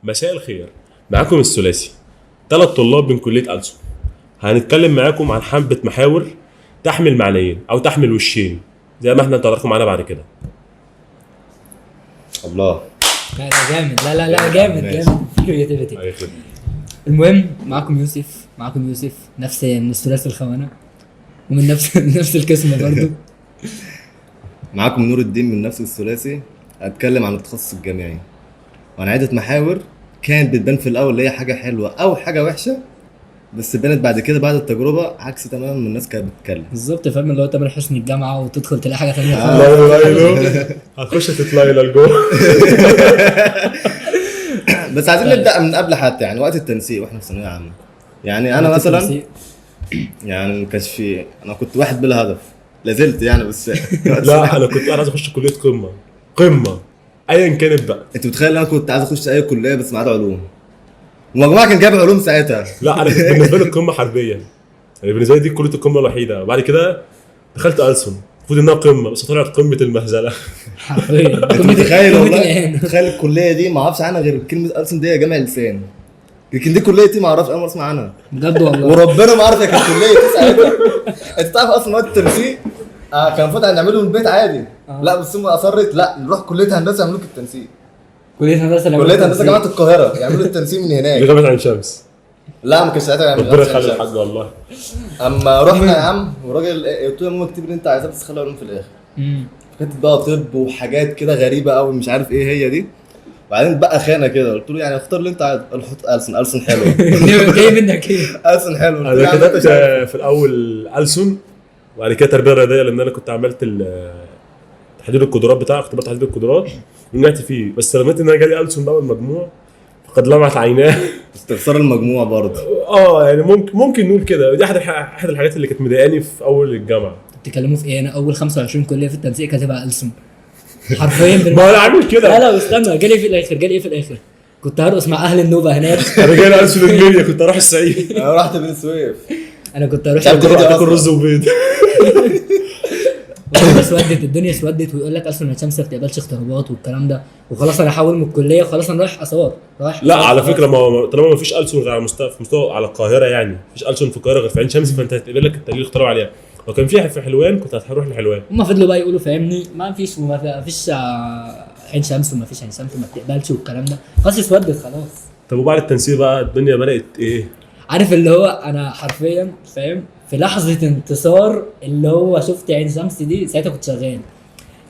مساء الخير، معاكم الثلاثي 3 طلاب من كلية ألسن. هنتكلم معاكم عن حبة محاور تحمل معنيين أو تحمل وشين زي ما احنا نتطرقوا معانا بعد كده. الله لا ده جامد، لا جامد ماشي. جامد في كرياتيفيتي. المهم معاكم يوسف نفس من الثلاثي الخونة ومن نفس القسم برضو. معاكم نور الدين من نفس الثلاثي. هتكلم عن التخصص الجامعي وعن عدة محاور كانت بتبان في الأول اللي هي حاجة حلوة أو حاجة وحشة، بس بانت بعد كده بعد التجربة عكس تماما من الناس كانت بتتكلم. بالظبط، فاهم اللي هو تامر حسني الجامعة وتدخل تلاقي حاجة ثانية لا هتخش تطلعي لجوه. بس عايزين نبدأ من قبل حتى، يعني وقت التنسيق واحنا في ثانوية عامة. يعني أنا مثلا يعني مكانش في، أنا كنت واحد بلا هدف، لازلت يعني بس. لا أنا كنت عايز أخش كلية قمة أيا كانت بقى. أنت متخيل أنا كنت عايز أخش أي كلية بس ما عدا علوم، ومجموعة كان جايب علوم ساعتها. لا أنا بالنسبة لي القمة حربيا، يعني بالنسبة لي دي كلية القمة الوحيدة. وبعد كده دخلت ألسن، المفروض إنها قمة بس طلعت قمة المهزلة. حرفيا. انت متخيل والله؟ تخيل الكليه دي ما اعرفش عنها غير كلمه ألسن دي جامع لسان، لكن دي كليه دي ما اعرفش، اول مره اسمع عنها بجد والله. وربنا ما اعرف هي كانت كليه دي ساعتها. انت تعرف اصلا وقت التنسيق كان المفروض نعمله من البيت عادي. لا بس هم اصرت لا نروح كليه هندسه يعملوا لك التنسيق. كلية هندسة جامعه القاهره يعملوا التنسيق من هناك. جامعة عين شمس. لا ما كانش ساعتها يعمل ربنا يخلي الحاج والله. اما رحنا يا عم والراجل قلت له يا ماما اكتب اللي انت عايزاه بس خلي علوم في الاخر. كانت بقى طب وحاجات كده غريبه قوي مش عارف ايه هي دي. بعدين بقى خانه كده قلت له يعني اختار اللي انت عايزه. حط ألسن حلوه. جاي منك ايه؟ ألسن حلو. انا كتبت في الاول ألسن وبعد كده تربيه رياضيه، لان انا كنت عملت تحديد القدرات بتاع اختبار تحديد القدرات ونجحت فيه، بس رميت ان انا جالي ألسن بقى المجموع فقد لمعت عيناه. استخسار المجموع برضه. يعني ممكن نقول كده. دي احد الحاجات اللي كانت مضايقاني في اول الجامعه. بتتكلموا في ايه؟ انا اول 25 كلية في التنسيق كاتبها ألسن حرفيا. ما انا عامل كده. لا استنى، جالي ايه في الاخر؟ كنت هرقص مع اهل النوبة هناك. انا جاي ألسن المنيا، كنت اروح الصعيد. انا رحت بني سويف. انا كنت اروح اكل رز وبيض. الدنيا اسودت ويقول لك ألسن عين شمس ما بتقبلش اختبارات والكلام ده، وخلاص انا هحول من الكليه وخلاص انا رايح اثار لا على فكره طالما ما فيش ألسن غير على مستوى على القاهره، يعني مفيش ألسن في القاهره غير في عين شمس، فانت هتقبل لك التأجيل اختراع عليها. لو كان في حلوان كنت هتروح لحلوان. هم فضلوا بقى يقولوا فاهمني ما فيش عين شمس وما فيش عين شمس وما بتقبلش والكلام ده، خلاص اسودت خلاص. طب وبعد التنسيق بقى الدنيا بدات ايه؟ عارف اللي هو انا حرفيا فاهم في لحظه انتصار اللي هو شفت عين شمس دي، ساعتها كنت شغال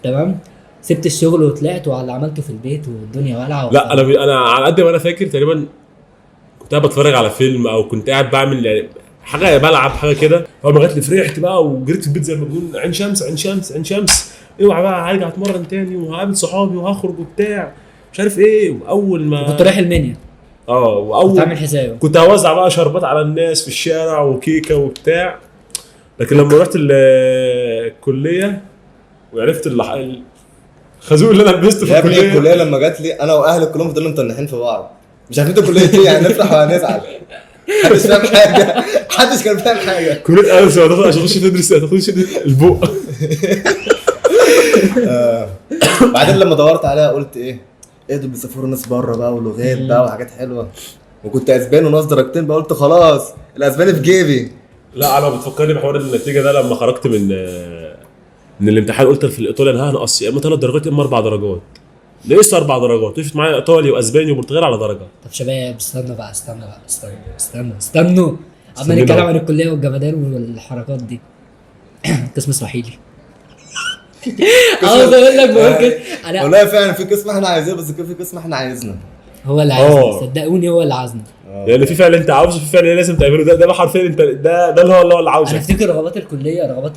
تمام، سبت الشغل وطلعت وعلى اللي عملته في البيت والدنيا ولعه. لا انا على قد ما انا فاكر تقريبا كنت قاعد بتفرج على فيلم او كنت قاعد بعمل يعني حاجه بلعب حاجه كده، اول ما جت لي فرحت بقى وجريت في البيت زي ما بنقول عين شمس اوعى بقى هرجع اتمرن تاني وهقابل صحابي وهخرج وبتاع مش عارف ايه. واول ما كنت رايح المنيا كنت عامل حسابي كنت هوزع بقى شربات على الناس في الشارع وكيكه وبتاع. لكن لما رحت الكليه وعرفت الخازوق اللي انا لبسته في الكليه لما جت لي انا واهلي كلهم فضلنا متنحين في بعض مش عارفين الكليه ايه، يعني نفرح ولا نزعل. محدش فاهم حاجه، محدش كان فاهم حاجه. كليه ألسن عشان تخش تدرس البق. بعدين لما دورت عليها قلت ايه دول بيسافروا ناس بره بقى ولغات بقى وحاجات حلوه، وكنت اسباني وناقص درجتين بقى قلت خلاص الاسباني في جيبي. لا انا بتفكرني بحوار النتيجه ده لما خرجت من الامتحان قلت في الايطالي انا هنقص يا اما 3 درجات يا اما 4 درجات. لقيت 4 درجات وقفت معايا ايطالي واسباني وبرتغال على درجه. طب شباب استنوا اما نتكلم عن الكليه والجمدان والحركات دي. قسم اسرائيلي. عاوز اقول لك بقول كده انا والله فعلا في قسم احنا عايزينه بس في قسم احنا عايزنا هو اللي عايزنا، صدقوني هو اللي عايزنا. يعني في فعل انت عاوزه، في فعل لازم تعمله. ده حرفيا انت ده اللي هو اللي عاوزه. انا افتكر رغبات الكليه رغبات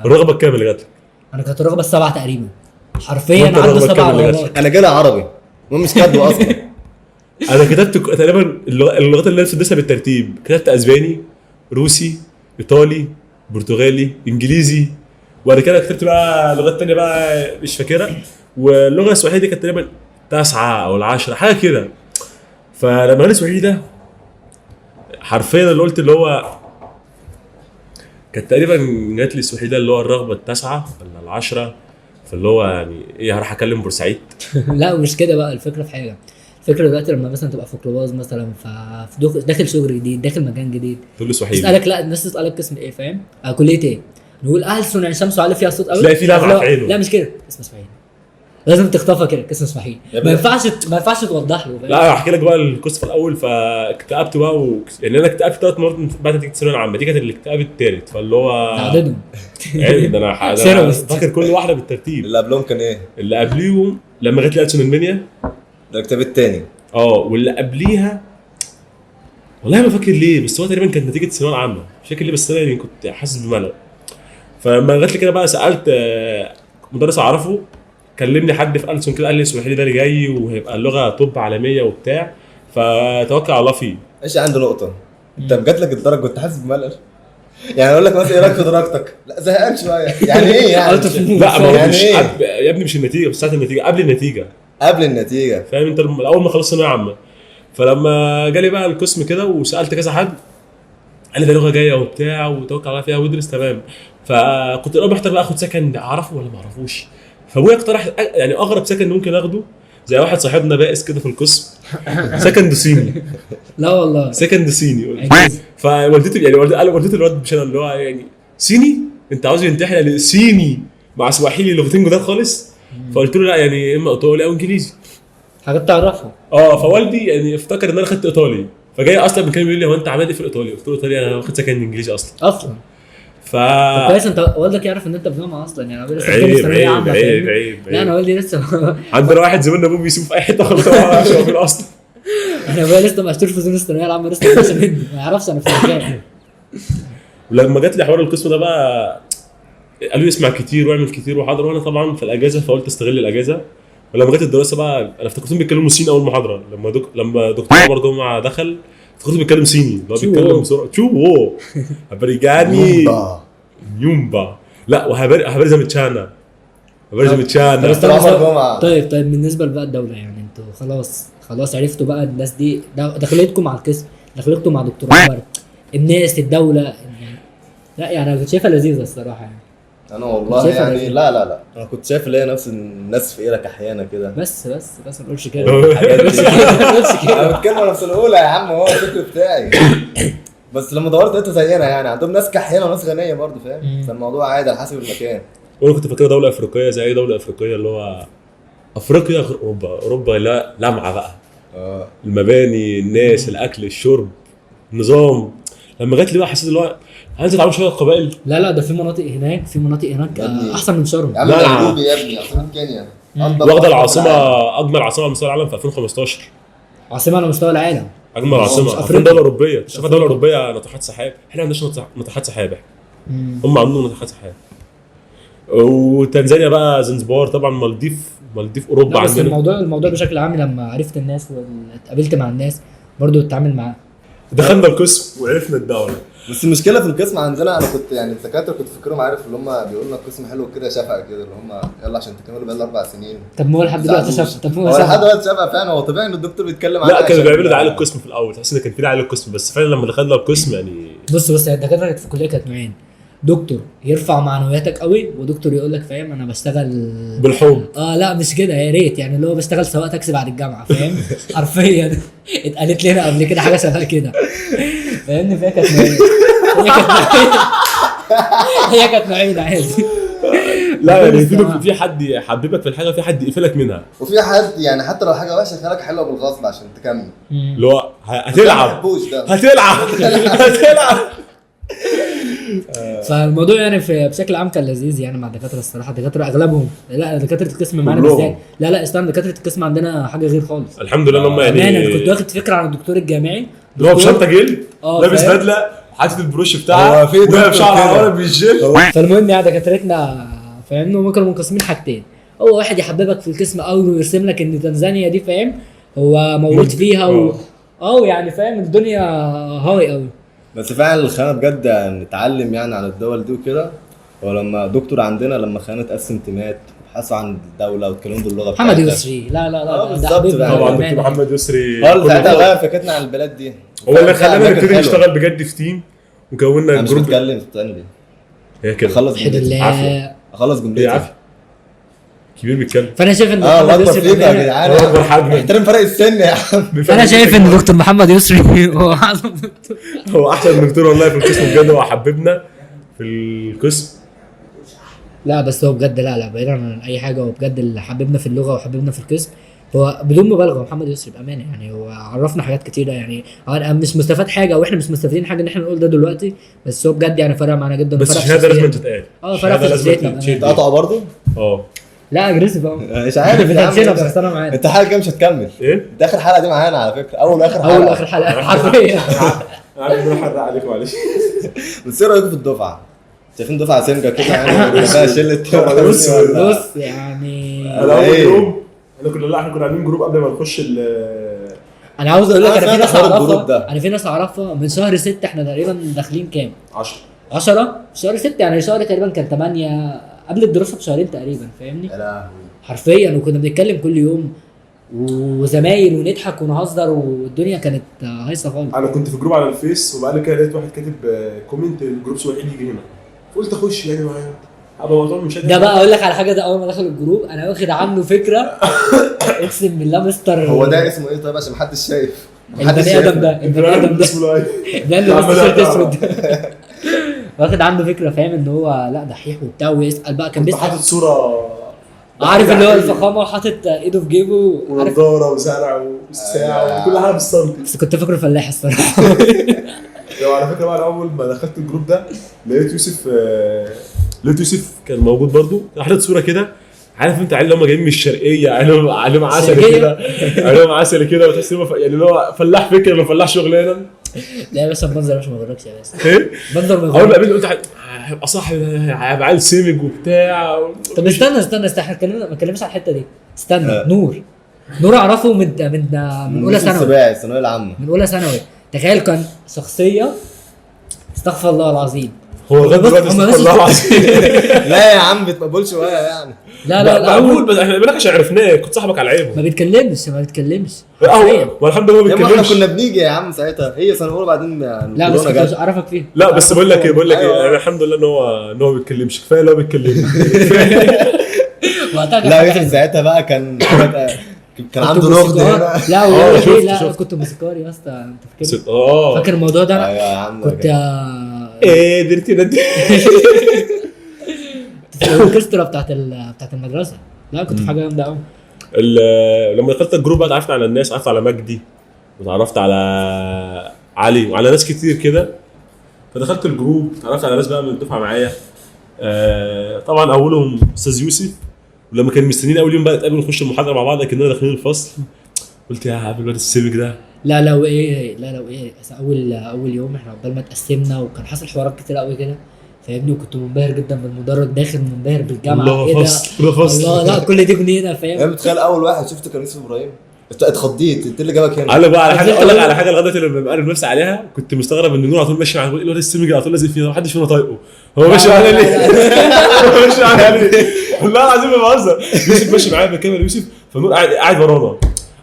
الرغبه الكام اللي جات لك؟ انا كانت الرغبه 7 تقريبا حرفيا عنده 7 رغبات. انا جالي عربي مش كاتبه اصلا. انا كتبت تقريبا اللغات اللي بتدرسها بالترتيب، كتبت اسباني روسي ايطالي برتغالي انجليزي، وبعد كده كتبت بقى لغات تانية بقى مش فاكرها، واللغه السويحليه دي كانت تقريبا 9 أو 10 حاجه كده. فلما جالي السويحلي ده حرفيا اللي قلت اللي هو كانت تقريبا جات لي السويحلي ده اللي هو الرغبه 9 ولا 10، فاللي هو يعني ايه هروح اكلم بورسعيد. لا مش كده بقى، الفكره فكرة دلوقتي لما مثلا تبقى في كلوباز مثلا داخل شغل جديد، داخل مكان جديد، تقول له سوحيلي تسالك، لا الناس تسالك قسم ايه، فاهم؟ كليه ايه؟ نقول ألسن عين شمس وعلى فيها صوت قوي، تلاقي في لمعة في عينه. لا مش كده، اسمه اسماعيل، لازم تخطفها كده، اسمه اسماعيل، ما ينفعش توضح له، فاهم؟ لا احكي لك بقى القصه في الاول. فاكتئبت بقى يعني انا اكتئبت 3 مرات بعد نتيجه الثانويه العامه. دي كانت الاكتئاب الثالث، فاللي هو تعددهم. يعني ده انا سيرابست. فاكر كل واحده بالترتيب. اللي قبلهم كان ايه؟ اللي قبليهم لما جت لي ألسن المنيا، ده الكتاب التاني. واللي قبليها والله ما فاكر ليه، بس هو تقريبا كانت نتيجه الثانويه العامه، مش فاكر ليه، بس انا يعني كنت حاسس بملل. فلما جت لي كده بقى سالت مدرس اعرفه، كلمني حد في ألسن كده، قال لي السوحيلي ده اللي جاي وهيبقى اللغه طب عالميه وبتاع، فتوكل على الله فيه. ايش عنده نقطه؟ انت جات لك الدرجه كنت حاسس بملل؟ يعني اقول لك مثلا ايه رايك في درجتك؟ لا زهقان شويه. يعني ايه يعني؟ قلت في لا ما هو يعني مش إيه؟ يا ابني مش النتيجه، بس ساعه النتيجه قبل النتيجه، قبل النتيجه. فاهم انت؟ اول ما خلصت ثانويه عامه، فلما جالي بقى القسم كده وسالت كذا حد، قال لي ده لغه جايه وبتاع وتوكل على فيها وادرس تمام. فكنت الاول محتار بقى اخد سكن اعرفه ولا ما اعرفوش. فابويا اقترح يعني اغرب سكن ممكن اخده، زي واحد صاحبنا بائس كده في القسم، سكن صيني. لا والله سكن صيني. أكيد. فوالدتي يعني والدتي الواد مش انا، اللي هو يعني صيني انت عاوز ينتحل يعني صيني مع سواحيلي، لغتين جداد خالص. فقلت له لا يعني اما ايطالي او انجليزي. حاجات تعرفها. فوالدي يعني افتكر ان انا خدت ايطالي، فجاي اصلا من كام يقول لي هو انت عملت ايه في الايطالي؟ قلت له ايطالي انا واخد سكن انجليزي اصلا. ف طب كويس، انت والدك يعرف ان انت بجامعه اصلا، يعني انا لسه عيب ثانويه عامه، فاهمني؟ عيب لا انا والدي لسه عندنا واحد زميلنا ابوه بيسوق في اي حته خلاص، هو ما يعرفش هو فين اصلا. انا ابويا لسه مشتور في زون الثانويه العامه، لسه ما مني، ما يعرفش انا في مكان. ولما جات لي حوار القسم ده بقى، قالوا لي اسمع كتير واعمل كتير وحاضر، وانا طبعا في الاجازه فقلت استغل الاجازه. ولما جت الدراسه بقى انا افتكرتهم بيتكلموا صيني اول محاضره، لما دكتور عمر جمعه دخل افتكرته بيتكلم صيني، اللي هو بيتكلم بسرعه تشو هبريجاني يومبا. لا وهبري زمتشانا، هبري زمتشانا. بس عمر جمعة. طيب بالنسبه بقى الدوله، يعني انتوا خلاص عرفتوا بقى الناس دي دخلتكم مع القسم، دخلتكم مع دكتور عمر، الناس الدوله يعني. لا يعني انا كنت شايفها لذيذه الصراحه يعني. انا والله يعني لا انا كنت شايف اللي هي نفس الناس في ايرك احيانا كده. بس ما نقولش كده. الحاجات دي. ما نقولش كده. انا بتكلم على السنه الاولى يا عم، هو الفكر بتاعي. بس لما دورت لقيته زينا، يعني عندهم ناس كحيانه وناس غنيه برضه، فاهم؟ فالموضوع عادي على حسب المكان. وانا كنت فاكر دوله افريقيه زي اي دوله افريقيه، اللي هو افريقيا غير اوروبا لا لمعه بقى. المباني، الناس، الاكل، الشرب، النظام. لما جت لي بقى حسيت اللي هو هنزل على شويه قبائل. لا ده في مناطق هناك احسن من شرم. يا عم نيروبي يا ابني، عاصمه كينيا. واخده العاصمه، اجمل عاصمه على مستوى العالم في 2015. عاصمه على مستوى العالم. اجمل عاصمه في دوله اوروبيه. شوف دوله اوروبيه ناطحات سحاب، احنا ما عندناش ناطحات سحاب. هم عندهم ناطحات سحاب. وتنزانيا بقى زنزبار، طبعا مالديف اوروبا بس عندنا. الموضوع بشكل عام لما عرفت الناس واتقابلت مع الناس برضو اتعامل معاهم. دخلنا القسم وعرفنا الدوله. بس المشكله في القسم عندنا، انا كنت يعني الدكاتره كنت فاكرهم عارف اللي هم بيقولوا لنا القسم حلو كده شفقه كده، اللي هم يلا عشان تكملوا بقى 4 سنين. طب ما هو لحد دلوقتي شفقه. طب هو لحد دلوقتي شفقه فعلا. هو طبيعي ان الدكتور بيتكلم عنها. لا كانوا بيعملوا دعايه للقسم في الاول، تحس ان كان في دعايه للقسم، بس فعلا لما دخلنا القسم يعني بص الدكاتره كانت في الكليه كانت نوعين، دكتور يرفع معنوياتك قوي، ودكتور يقول لك فاهم انا بشتغل بالحب. لا مش كده، يا ريت يعني اللي هو بشتغل سواق تاكسي بعد الجامعه، فاهم؟ حرفيا اتقالت لنا قبل كده حاجه شبه كده، فاهمني؟ فهي كانت نوعين. هي كانت نوعين عادي. لا يعني في حد يحببك في الحاجه، وفي حد يقفلك منها، وفي حد يعني حتى لو حاجه وحشه خلك حلوه بالغصب عشان تكمل. اللي هو هتلعب. فالموضوع يعني بشكل عام كان لذيذ يعني مع الدكاتره الصراحه. الدكاتره اغلبهم، لا دكاتره القسم معانا بالذات، لا استنى، دكاتره القسم عندنا حاجه غير خالص. الحمد لله ان هم يعني انا كنت واخد فكره عن الدكتور الجامعي اللي هو بشنطه جلد، لابس بدله، حاطط البروش بتاعه، وجايب شعر عوارض بالجيم. فالمهم يعني دكاترتنا فاهمني هم كانوا منقسمين حاجتين، هو واحد يحببك في القسم قوي ويرسم لك ان تنزانيا دي فاهم هو مولود فيها يعني فاهم الدنيا هاي قوي. بس فعلا الخانه بجد نتعلم يعني عن الدول دي وكده. ولما دكتور عندنا لما خانه تقسم تيمات وحاسوا عن الدوله واتكلموا باللغه بتاعتها. محمد يسري لا بالظبط طبعا دكتور محمد يسري هو ساعتها غير فكرتنا عن البلاد دي، هو اللي خلانا نبتدي نشتغل بجد في تيم وكوننا جروب. بتكلم تاني هي كده اخلص جملتي. الله اخلص جملتي. كبير بيتكلم. فانا شايف ان اه محمد الله يسري فيك يا بأمانة- جدعان، هو أكبر حجم. احترم فرق السن يا عم. فانا شايف ان دكتور محمد يسري هو اعظم دكتور. هو احسن دكتور والله في القسم بجد، هو حببنا في القسم. لا بس هو بجد، لا بعيدا عن اي حاجه، هو بجد اللي حببنا في اللغه وحببنا في القسم هو بدون مبالغه محمد يسري بامانه. يعني هو عرفنا حاجات كتيره، يعني انا مش مستفاد حاجه واحنا مش مستفيدين حاجه ان احنا نقول ده دلوقتي، بس هو بجد يعني فرق معانا جدا. بس وفرق الشهاده في لازم شخصيتنا. تتقال. فرق الشهادة في لازم شخصيتنا تتشيل. تقطع برضه؟ اه لا اجريسيف اهو. مش عارف يا عم، بتنشيلها بس انا معاك. انت حاجه كده مش هتكمل. ايه؟ انت اخر حلقه دي معانا على فكره، اول واخر حلقه. اول واخر حلقه حرفيا. عارف ان انا حرق عليك معلش. بس ايه رايكم في الدفعه؟ شايفين دفعه سمجه كده يعني فيها شله بص، بص يعني انا اول إيه؟ جروب، احنا كنا عاملين جروب قبل ما نخش انا عاوز اقول لك أنا انا في سمعت ناس حوار الجروب اعرفها، ده. انا في ناس اعرفها من شهر 6 احنا تقريبا داخلين كام؟ 10. 10 شهر 6 يعني شهر تقريبا كان 8 قبل الدراسه بشهرين تقريبا، فاهمني؟ يا لهوي. حرفيا وكنا بنتكلم كل يوم وزمايل ونضحك ونهزر والدنيا كانت هايصه خالص. انا كنت في جروب على الفيس وبعد كده لقيت واحد كاتب كومنت الجروب سواحيلي يجي هنا، قلت اخش يعني معايا ابقى موضوع مش ده بقى اقول لك على حاجه، ده اول ما دخل الجروب انا واخد عنه فكره اقسم بالله مستر. هو ده اسمه ايه طيب عشان محدش شايف؟ البني ادم ده، البني ادم ده اسمه ايه؟ ده اللي لابس تيشيرت اسود. واخد عنده فكره، فاهم ان هو لا دحيح وبتاع، ويسال بقى كان كنت بيسال، حاطط صوره عارف اللي هو الفخامه وحاطط ايده في جيبه، عارف. ونضاره وزرع والساعه وكل حاجه بالسنتي. بس كنت فاكره فلاح الصراحه. لو على فكره بقى، أنا اول ما دخلت الجروب ده لقيت يوسف كان موجود برضو، حاطط صوره كده، عارف انت عيال اللي هم جايين من الشرقيه، عليهم عسل الشرقية؟ كده، عليهم عسل كده، وتحس ان يعني اللي هو فلاح فكره ولا فلاح شغلانه. لا يا باشا المنظر مش ما يغركش يا باشا، ايه؟ منظر ما اول ما يغركش. قابلت قلت هيبقى صاحب، هيبقى عيل سمج وبتاع. طب استنى احنا ما اتكلمناش على الحته دي. استنى نور اعرفه من اولى ثانوي، السباعي الثانويه العامه. من اولى ثانوي. تخيل كان شخصيه استغفر الله العظيم. هو لغايه بص، دلوقتي هم استغفر بس- الله العظيم. لا يا عم بتقبل شويه يعني. لا مقبول، الاول بس احنا بنقولك عشان عرفناك كنت صاحبك على عيبه. ما بيتكلمش حرفيا. اه والحمد لله ما يا اما احنا بيتكلمش. كنا بنيجي يا عم ساعتها، هي سنه اولى بعدين لا بس كورونا كنت جت. اعرفك فيه. لا بس بقول لك أيوة. انا الحمد لله ان هو ما بيتكلمش، كفايه اللي هو بيتكلم. وقتها كان لا حاجة يوسف حلوة. ساعتها بقى كان كنت كان عنده نقد موسيقار. هنا. لا اه، والله شفت- لا شفت. كنت موسيقار يا اسطى، انت فاكر؟ اه فاكر الموضوع ده؟ ايوه يا عم كنت ايه درتي ندي. في الاوركسترا بتاعت المدرسه. لا كنت في حاجه جامده قوي. لما دخلت الجروب بقى اتعرفت على الناس، اتعرفت على مجدي وتعرفت على علي وعلى ناس كتير كده. فدخلت الجروب اتعرفت على ناس بقى من الدفعه معايا. طبعا اولهم استاذ يوسف، ولما كانوا مستنيين اول يوم بقى نتقابل ونخش المحاضره مع بعض كنا داخلين الفصل، قلت يا عم الواد السيبك ده. لا لو ايه بس اول يوم احنا عقبال ما اتقسمنا وكان حصل حوارات كتير قوي كده، فاهمني؟ وكنت منبهر جدا بالمدرج داخل، منبهر بالجامعه. الله ايه ده؟ فصل فصل. الله، لا كل دي جنينه، انا فاهم؟ متخيل اول واحد شفته كان يوسف ابراهيم، اتخضيت، انت اللي جابك هنا. اقول لك بقى على حاجه، أنت اقول لك لو- على حاجه لغايه دلوقتي لما بقرب نفسي عليها كنت مستغرب ان نور على طول ماشي مع الواد السمج على طول لازق فينا، محدش فينا طايقه. هو ماشي معانا ليه؟ هو ماشي معانا ليه؟ والله العظيم ما بهزر. يوسف ماشي معايا بكامل يوسف، فنور قاعد ورانا.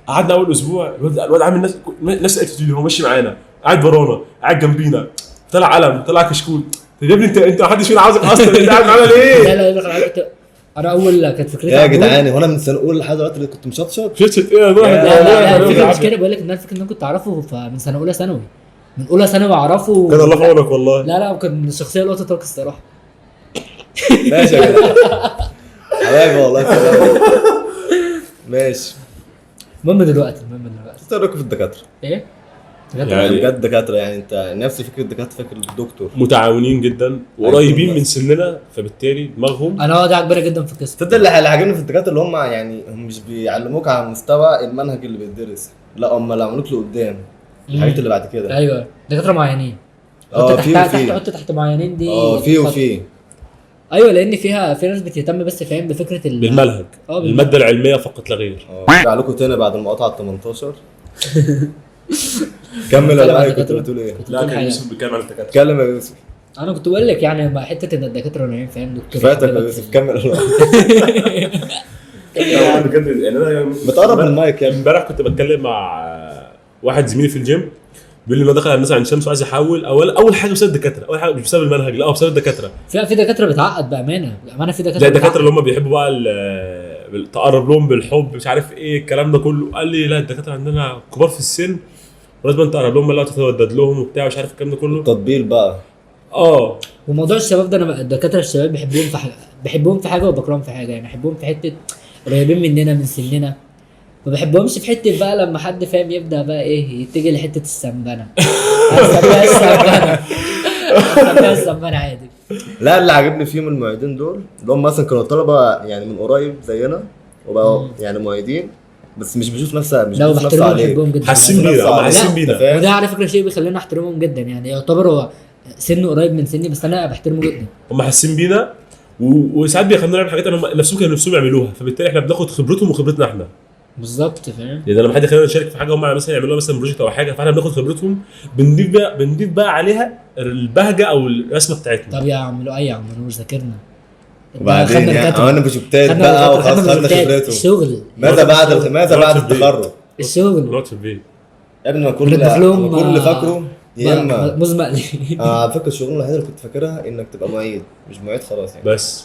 قعدنا اول اسبوع الواد عامل نفس الاتيتيود، هو ماشي معانا قاعد ورانا قاعد جنبينا، طلع علم طلع كشكول. طب يا ابني انت ما حدش فينا عاوزك اصلا، انت قاعد معانا ليه؟ انا اول كانت فكرتي يا عن نور- جدعان هو انا من سنه اولى لحد دلوقتي اللي كنت مشطشط. شت ايه يا نور؟ لا الفكره مش كده، بقول لك ان انا فاكر ان انا كنت اعرفه من سنه اولى ثانوي، من اولى ثانوي اعرفه. كان الله في عونك والله. لا وكان الشخصيه لا تطاق الصراحه. ماشي يا جدعان حبايبي والله سلام. ماشي. المهم دلوقتي ايه رايكم في الدكاتره؟ ايه؟ يعني- بجد دكاتره يعني انت نفس فكره الدكاتره، فاكر الدكتور متعاونين جدا وقريبين من سننا، فبالتالي دماغهم انا دي عجباني جدا في القصه. تصدق اللي عاجبني في الدكاتره اللي هم يعني هم مش بيعلموك على مستوى المنهج اللي بيدرس، لا هم اللي عملوك لقدام الحاجات اللي بعد كده. ايوه دكاتره معينين. اه في وفي حط تحت معينين دي. في وفي ايوه لان في ناس بتهتم بس فاهم بفكره بالمنهج، بالمنهج. الماده العلميه فقط لا غير. ارجع لكم تاني بعد المقاطعه ال 18. كمل يا بتكلم عن بقى كنت الدكاترة. بتقول ايه؟ لا كل كان حاجة. يوسف بيتكلم عن الدكاتره. اتكلم يا يوسف. انا كنت بقول لك يعني ما حته ان الدكاتره نايمين، فاهم؟ دكتور فاتك يا يحببك يوسف كمل. بجد يعني انا بتقرب من المايك يا ابني. امبارح كنت بتكلم مع واحد زميلي في الجيم، بيقول لي انه دخل على الناس عين شمس وعايز يحول. اول حاجه بسبب الدكاتره، اول حاجه مش بسبب المنهج، لا هو بسبب الدكاتره. في دكاتره بتعقد بامانه في زي دكاتره الدكاتره اللي هم بيحبوا بقى تقرب لهم بالحب مش عارف ايه الكلام ده كله. قال لي لا الدكاتره عندنا كبار في السن ولازم انت تقرب لهم بقى تتودد لهم وبتاع مش عارف الكلام ده كله. تطبيل بقى. اه وموضوع الشباب ده انا الدكاتره الشباب بحبهم في حاجه وبكرههم في حاجه. يعني احبهم في حته قريبين مننا من سننا، ما بحبهمش في حته بقى لما حد فاهم يبدا بقى ايه يتجه لحته السنبنه. هسميها السنبنه عادي. لا اللي عجبني فيهم المعيدين دول اللي هم مثلا كانوا طلبه يعني من قريب زينا وبقوا يعني معيدين، بس مش بيشوف نفسه لو بحترمهم بحبهم جدا. حاسين بينا حاسين بينا. وده على فكره شيء بيخلينا احترمهم جدا. يعني يعتبر هو سنه قريب من سني بس انا بحترمه جدا. هم حاسين بينا وساعات بيخلونا نعمل حاجات هم نفسهم كانوا نفسهم يعملوها، فبالتالي احنا بناخد خبرتهم وخبرتنا احنا. بالظبط فاهم. يعني لما حد يخلينا نشارك في حاجه هم مثلا يعملوها مثلا بروجكت او حاجه فاحنا بناخد خبرتهم بنضيف بقى عليها البهجه او الرسمه بتاعتنا. طب يا عم لؤي يا عم نور ذاكرنا. وبعدين يعني عملنا بروجكتات بقى وخلاص خدنا خبرته. الشغل ماذا بعد التخرج؟ الشغل نقعد في البيت يا ابني ما كل اللي فاكره يا اما مزمق لي. على فكره الشغلانه الوحيده اللي كنت فاكرها انك تبقى معيد، مش معيد خلاص يعني بس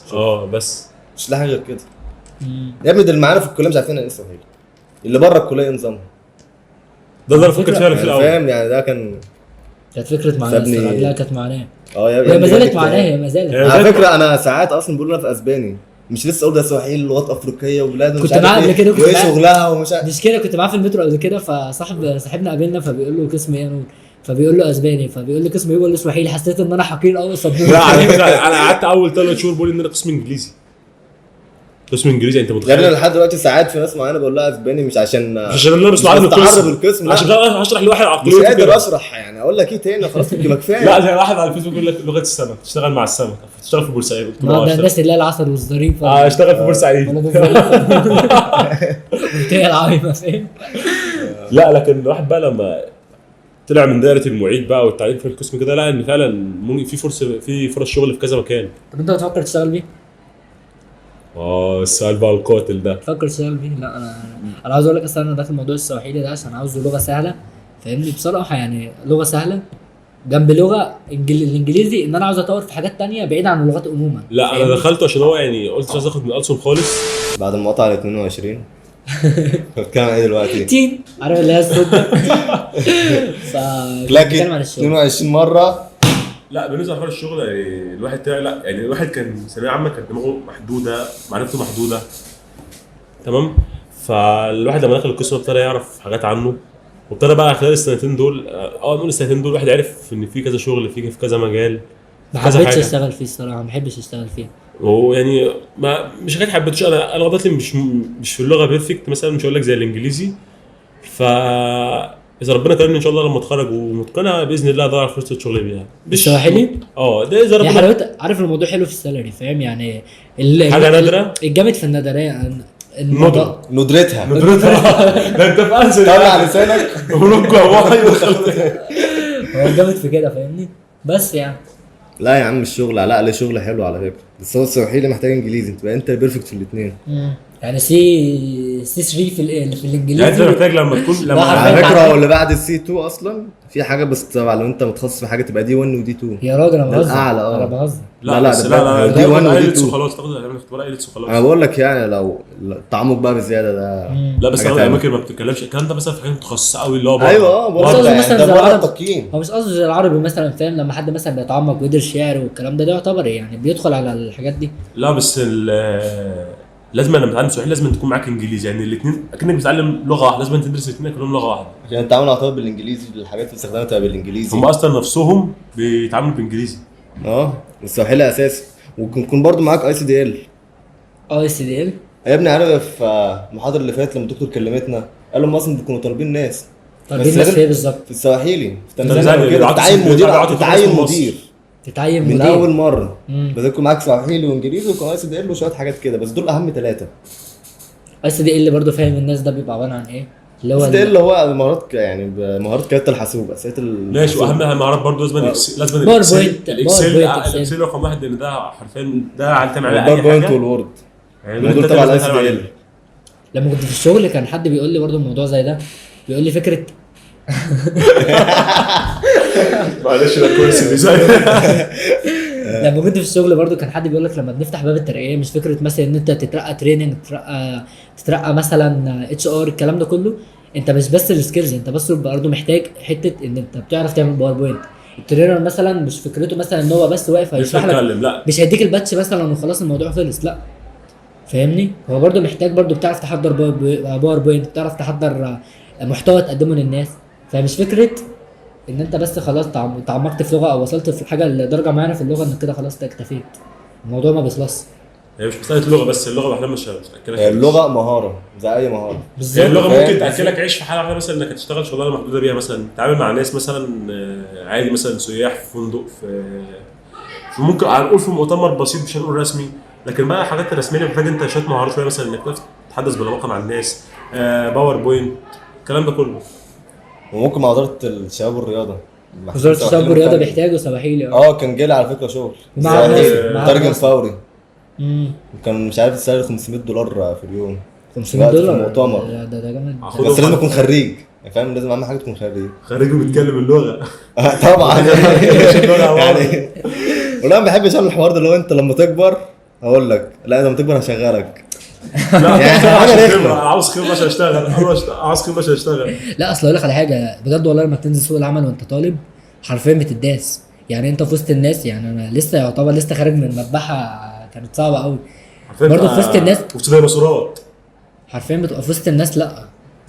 بس مش لاقي غير كده. يا ابني ده اللي معانا في الكليه مش عارفين ايه الصحيح، اللي بره الكليه نظامها ده اللي فكرت فيها في الاول فاهم يعني. ده كانت فكره معاناه الصراحه. لا كانت معاناه. يا هي ما زالت معاناه. هي ما زالت على فكره. انا ساعات اصلا بقول لنا في اسباني مش لسه اقول ده سواحيل لغات افريقيه وبلاد كنت معاه قبل كده وايه شغلها ومش عارف مش كده. كنت معاه في المترو قبل كده صاحبنا قابلنا فبيقول له قسم ايه يا نور، فبيقول له اسباني، فبيقول لي قسم ايه بيقول له سواحيلي. حسيت ان انا حقير قوي صدقني. لا على فكره انا قعدت اول 3 شهور بقول ان انا قسم انجليزي. قسم انجليزي انت متخيل؟ يعني لحد دلوقتي ساعات في ناس معينه بقول لها اسباني مش عشان انا بس عارف القسم عشان هشرح لواحد عقليه مش قادر اشرح يعني اقول لك ايه تاني خلاص كده كفايه. لا زي واحد على الفيسبوك يقول لك لغه السمك تشتغل مع السمك تشتغل في بورسعيد. قلت له ده الناس اللي هي العسل والظريف اشتغل في بورسعيد. هي العايمه فاهم. لا لكن الواحد بقى لما طلع من دائره المعيد بقى والتعليم في القسم كده لا ان فعلا في فرص شغل في كذا مكان. طب انت بتفكر تشتغل بيه؟ السؤال بقى القاتل ده. تفكر تشتغل بيه؟ لا انا عاوز اقول لك اصلا انا داخل موضوع السواحيلي ده عشان عاوزه لغه سهله فاهمني بصراحه. يعني لغه سهله جنب لغه الانجليزي ان انا عاوز اطور في حاجات تانية بعيد عن اللغات عموما. لا انا دخلته عشان هو يعني قلت مش عايز اخد من ألسن خالص. بعد المقاطعه على 22 بتكلم ايه دلوقتي؟ تين عارف اللي هي الصوت ده. لكن 22 مره. لا بالنسبه لحوار الشغل يعني الواحد لا يعني الواحد كان ثانويه عامه كانت دماغه محدوده معرفته محدوده تمام. فالواحد لما دخل القسم ابتدى يعرف حاجات عنه وابتدى بقى خلال السنتين دول نقول السنتين دول الواحد عرف ان في كذا شغل في كذا مجال. ما حبيتش اشتغل فيه الصراحه. ما بحبش اشتغل فيه. ويعني ما مش حاجه حبيتش. انا لغتي مش في اللغه بيرفكت مثلا مش هقول لك زي الانجليزي. ف اذا ربنا كرمني ان شاء الله لما اتخرج ومتقنها باذن الله اضيع فرصه شغل بيها. بالسواحلي ده اذا ربنا حلاوه. عارف الموضوع حلو في السالري فاهم يعني. حاجه نادره. الجامد في الندريه ندرتها ده انت في انسى طلع لسانك ونقع واحد هو الجامد في كده فاهمني. بس يعني لا يا عم الشغل لا شغل حلو على فكره بس هو السواحيلي محتاج انجليزي تبقى انت بيرفكت في الاثنين. يعني سي 3 في الانجليزي. يعني انت محتاج لما تكون على فكره هو اللي بعد السي 2 اصلا في حاجه بس طبعا لو انت متخصص في حاجه تبقى دي 1 ودي 2. يا راجل انا بهزر. انا بهزر. لا دي 1 ودي 2 خلاص تاخد اختبار ايلتس وخلاص. انا بقول لك يعني لو التعمق بقى بزياده ده لا بس انا الاماكن ما بتتكلمش الكلام ده مثلا في حاجه متخصصه قوي اللي هو ايوه برضه مثلا زي العربي. هو مش قصدي زي العربي مثلا فاهم لما حد مثلا بيتعمق ويدرس شعر والكلام ده يعتبر يعني بيدخل على الحاجات دي. لا بس لازم لما تتعلم سواحيلي لازم تكون معاك انجليزي يعني الاثنين اكنك بتتعلم لغه واحده لازم تدرس الاثنين كلهم لغه واحده عشان التعامل على طول بالانجليزي الحاجات اللي استخدامها تبقى بالانجليزي. هم اصلا نفسهم بيتعاملوا بالانجليزي. السواحيلي اساسي ويكون برضو معاك اي سي دي ال. يا ابني عارف المحاضره اللي فاتت لما الدكتور كلمتنا قال لهم اصلا بيكونوا طالبين ناس ايه بالظبط في السواحيلي في تنزانيا كده تتعين مدير من اول مره بس يكون معاك سواحيلي وانجليزي وكمان اي سي دي ال وشويه حاجات كده بس دول اهم 3. اي سي دي ال برضه فاهم الناس ده بيبقى عباره عن ايه اللي هو اللي هو مهارات يعني مهارات كتابه الحاسوب اساسيات ماشي واهم مهارات برضه لازم الاكسل رقم 1 لان ده حرفيا ده على على اي حاجه والوورد يعني دول تبع الاي سي دي ال. لما كنت في الشغل كان حد بيقول لي برضه الموضوع زي ده بيقول لي فكره معلش ده كويس لما كنت في الشغل برضو كان حد بيقول لك لما بنفتح باب الترقيه مش فكره مثلا ان انت تترقى تريننج، تترقى مثلا اتش ار، الكلام ده كله انت مش بس السكيلز، انت بس برضه محتاج حته ان انت بتعرف تعمل باوربوينت. الترينر مثلا مش فكرته مثلا ان هو بس واقف مش هيشرح لك، هتكلم، لا مش هيديك الباتش مثلا وخلاص الموضوع خلص، لا فاهمني. هو برضه محتاج برضه بتعرف تحضر باوربوينت، بتعرف تحضر محتوى تقدمه للناس. فمش فكره ان انت بس خلاص تعمقت في لغه او وصلت في حاجه لدرجه معينه في اللغه انك كده خلاص اكتفيت. الموضوع ما بيخلصش. هي مش مساله لغه بس، اللغه لوحدها مش هتاكلك عيش. اللغه مهاره زي اي مهاره. هي اللغه فاهم؟ ممكن تاكلك عيش في حاله واحده، مثلا انك تشتغل شغلانه محدوده بيها، مثلا تتعامل مع ناس مثلا عادي، مثلا سياح في فندق، في ممكن هنقول في مؤتمر بسيط مش هنقول رسمي، لكن بقى الحاجات الرسميه محتاج انت شويه مهارات شويه، مثلا انك تعرف تتحدث بلغه مع الناس، باوربوينت، الكلام ده كله. وممكن مع وزاره الشباب والرياضه. وزاره الشباب والرياضه بيحتاجوا سواحيلي. كان جالي على فكره شغل ومع الناس- مع ترجم الناس. فوري. امم كان مش عارف السعر $500 في اليوم. 500 وقت في دولار المؤتمر. ده جامد. هاخد- بس لازم اكون خريج، يعني فاهم، لازم اهم حاجه تكون خريج. خريج وبيتكلم اللغه. طبعا اللغة يعني ولا ما بحبش اعمل الحوار ده. اللي هو انت لما تكبر هقول لك لا لما تكبر هشغلك. لا يعني أنا حاجة عشان رخمة. خبرة، عاوز خبره عشان اشتغل، عاوز خبره عشان اشتغل. لا اصل اقول لك على حاجه بجد والله، لما بتنزل سوق العمل وانت طالب حرفيا بتداس. يعني انت في وسط الناس، يعني انا لسه يعتبر لسه خارج من مذبحه كانت صعبه قوي. برضه في وسط الناس. وفي ديناصورات. حرفيا بتبقى في وسط الناس. لا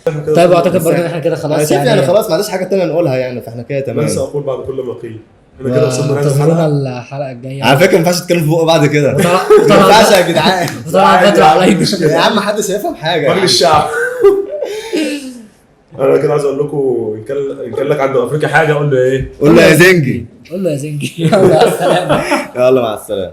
طيب اعتقد برضه ان احنا كده انا خلاص شايف يعني خلاص ما عنديش حاجه تانية نقولها يعني، فاحنا كده تمام. لسه اقول بعد كل ما قيل. احنا كده وصلنا لهذه انتظرونا الحلقه. الحلقه الجايه. على فكره ما ينفعش تتكلم في بقه بعد كده. ما طبعا ينفعش يا جدعان. طبعا فتره علينا. يا عم محدش هيفهم حاجه يا راجل عم. الشعب. انا كده عايز اقول لكم ان كان لك عند افريقيا حاجه، قول له ايه؟ قول له يا زنجي. قول له يا زنجي. يلا السلام. يلا مع السلامه.